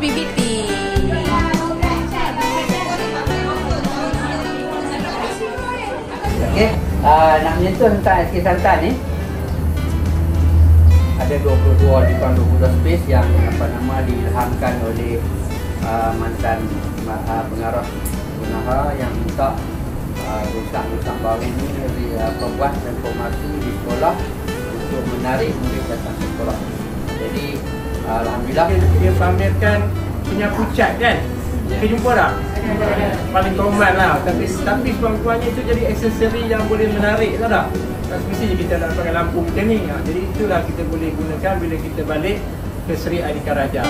BBT. Okey, nak menyentuh tentang SK Santan ni. Ada 22 di tahun 22 space yang diilhamkan oleh mantan pengarah Gunaha yang minta lulusan baru ni buat informasi di sekolah untuk menarik murid datang ke sekolah. Jadi alhamdulillah dia pamerkan penyapu cat kan. Kita jumpa tak? Paling common lah. Tapi sekurang-kurangnya itu jadi aksesori yang boleh menarik, tahu tak? Tak semestinya kita nak pakai lampu macam ni. Jadi itulah kita boleh gunakan bila kita balik ke Seri Adhikar Raja.